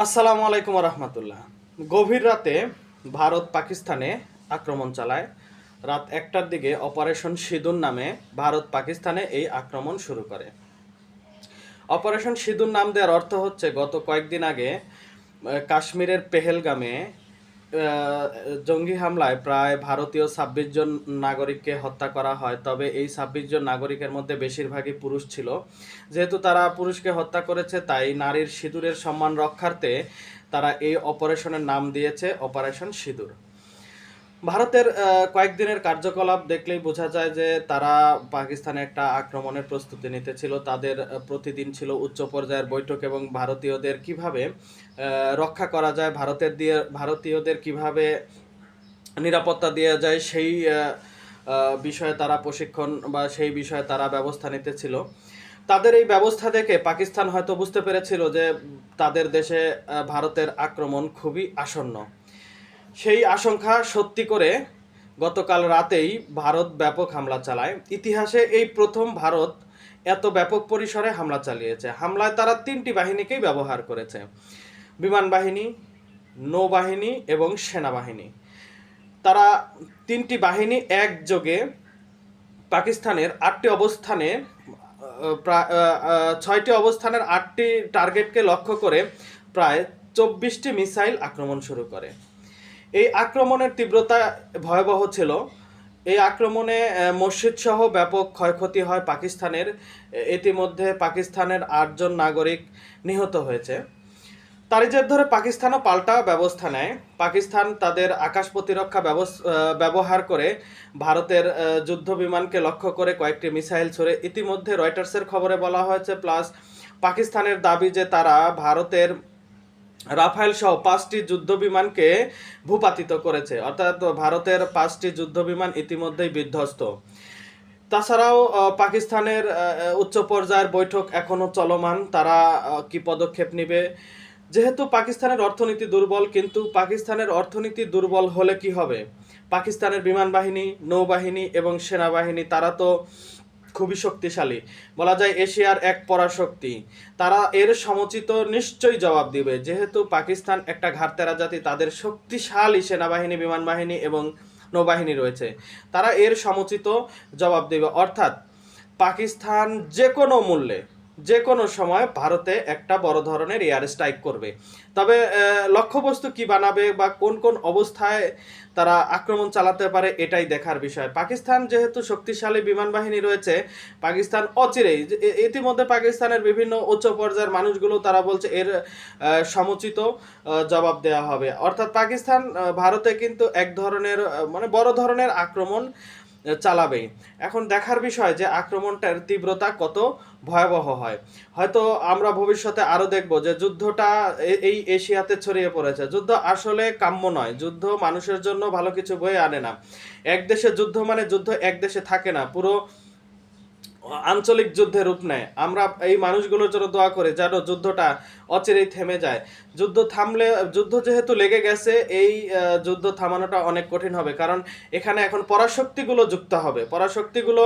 আসসালামু আলাইকুম রহমতুল্লাহ। গভীর রাতে ভারত পাকিস্তানে আক্রমণ চালায়। রাত 1টার দিকে অপারেশন সিঁদুর নামে ভারত পাকিস্তানে এই আক্রমণ শুরু করে। অপারেশন সিঁদুর নাম দেওয়ার অর্থ হচ্ছে গত কয়েকদিন আগে কাশ্মীরের পেহেলগামে জঙ্গি হামলায় প্রায় ভারতীয় 26 জন নাগরিককে হত্যা করা হয়। তবে এই 26 জন নাগরিকের মধ্যে বেশিরভাগই পুরুষ ছিল। যেহেতু তারা পুরুষকে হত্যা করেছে, তাই নারীর সিঁদুরের সম্মান রক্ষার্থে তারা এই অপারেশনের নাম দিয়েছে অপারেশন সিঁদুর। ভারতের কয়েকদিনের কার্যকলাপ দেখলেই বোঝা যায় যে তারা পাকিস্তানে একটা আক্রমণের প্রস্তুতি নিতেছিল। তাদের প্রতিদিন ছিল উচ্চ পর্যায়ের বৈঠক এবং ভারতীয়দের কিভাবে রক্ষা করা যায়, ভারতীয়দের কিভাবে নিরাপত্তা দেওয়া যায় সেই বিষয়ে তারা প্রশিক্ষণ বা সেই বিষয়ে তারা ব্যবস্থা নিতেছিল। তাদের এই ব্যবস্থা দেখে পাকিস্তান হয়তো বুঝতে পেরেছিল যে তাদের দেশে ভারতের আক্রমণ খুবই আসন্ন। সেই আশঙ্কা সত্যি করে গতকাল রাতেই ভারত ব্যাপক হামলা চালায়। ইতিহাসে এই প্রথম ভারত এত ব্যাপক পরিসরে হামলা চালিয়েছে। হামলায় তারা 3টি বাহিনীকেই ব্যবহার করেছে: বিমান বাহিনী, নৌবাহিনী এবং সেনাবাহিনী। তারা 3টি বাহিনী একযোগে পাকিস্তানের 8টি অবস্থানে 6টি অবস্থানের 8টি টার্গেটকে লক্ষ্য করে প্রায় 24টি মিসাইল আক্রমণ শুরু করে। এই আক্রমণের তীব্রতা ভয়াবহ ছিল। এই আক্রমণে মসজিদ সহ ব্যাপক ক্ষয়ক্ষতি হয় পাকিস্তানের। ইতিমধ্যে পাকিস্তানের 8 জন নাগরিক নিহত হয়েছে। তারই জের ধরে পাকিস্তানও পাল্টা ব্যবস্থা নেয়। পাকিস্তান তাদের আকাশ প্রতিরক্ষা ব্যবহার করে ভারতের যুদ্ধ বিমানকে লক্ষ্য করে কয়েকটি মিসাইল ছড়ে। ইতিমধ্যে রয়টার্সের খবরে বলা হয়েছে, প্লাস পাকিস্তানের দাবি যে তারা ভারতের রাফায়েল সহ 5টি যুদ্ধ বিমানকে ভূপাতিত করেছে, অর্থাৎ ভারতের 5টি যুদ্ধ বিমান ইতিমধ্যেই বিধ্বস্ত। তাছাড়াও পাকিস্তানের উচ্চ পর্যায়ের বৈঠক এখনো চলমান। তারা কি পদক্ষেপ নেবে? যেহেতু পাকিস্তানের অর্থনীতি দুর্বল, কিন্তু পাকিস্তানের অর্থনীতি দুর্বল হলে কি হবে? পাকিস্তানের বিমান বাহিনী, নৌবাহিনী এবং সেনাবাহিনী তারা তো খুবই শক্তিশালী, বলা যায় এশিয়ার এক পরাশক্তি। তারা এর সমুচিত নিশ্চয়ই জবাব দিবে। যেহেতু পাকিস্তান একটা ঘাড়তেরা জাতি, তাদের শক্তিশালী সেনাবাহিনী, বিমান বাহিনী এবং নৌবাহিনী রয়েছে। তারা এর সমুচিত জবাব দেবে। অর্থাৎ পাকিস্তান যে কোনো মূল্যে, যে কোনো সময় ভারতে একটা বড় ধরনের এয়ার স্ট্রাইক করবে। তবে লক্ষ্যবস্তু কি বানাবে বা কোন কোন অবস্থায় তারা আক্রমণ চালাতে পারে, এটাই দেখার বিষয়। পাকিস্তান যেহেতু শক্তিশালী বিমান বাহিনী রয়েছে, পাকিস্তান অচিরেই, ইতিমধ্যে পাকিস্তানের বিভিন্ন উচ্চ পর্যায়ের মানুষগুলো তারা বলছে এর সমুচিত জবাব দেওয়া হবে। অর্থাৎ পাকিস্তান ভারতে কিন্তু এক ধরনের মানে বড় ধরনের আক্রমণ চালাবেই। এখন দেখার বিষয় যে আক্রমণটার তীব্রতা কত ভয়াবহ হয়। হয়তো আমরা ভবিষ্যতে আরও দেখব যে যুদ্ধটা এই এশিয়াতে ছড়িয়ে পড়েছে। যুদ্ধ আসলে কাম্য নয়। যুদ্ধ মানুষের জন্য ভালো কিছু বয়ে আনে না। এক দেশে যুদ্ধ মানে যুদ্ধ এক দেশে থাকে না, পুরো আঞ্চলিক যুদ্ধে রূপ নেয়। আমরা এই মানুষগুলোর জন্য দোয়া করি যেন যুদ্ধটা অচিরেই থেমে যায়। যুদ্ধ যেহেতু লেগে গেছে, এই যুদ্ধ থামানোটা অনেক কঠিন হবে, কারণ এখানে এখন পরাশক্তিগুলো যুক্ত হবে। পরাশক্তিগুলো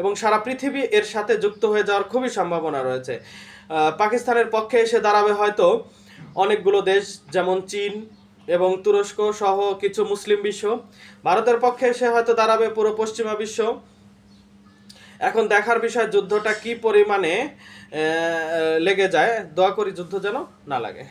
এবং সারা পৃথিবী এর সাথে যুক্ত হয়ে যাওয়ার খুবই সম্ভাবনা রয়েছে। পাকিস্তানের পক্ষে এসে দাঁড়াবে হয়তো অনেকগুলো দেশ, যেমন চীন এবং তুরস্ক সহ কিছু মুসলিম বিশ্ব। ভারতের পক্ষে এসে হয়তো দাঁড়াবে পুরো পশ্চিমা বিশ্ব। এখন দেখার বিষয় যুদ্ধটা কি পরিমাণে লেগে যায়। দোয়া করি যুদ্ধ যেন না লাগে।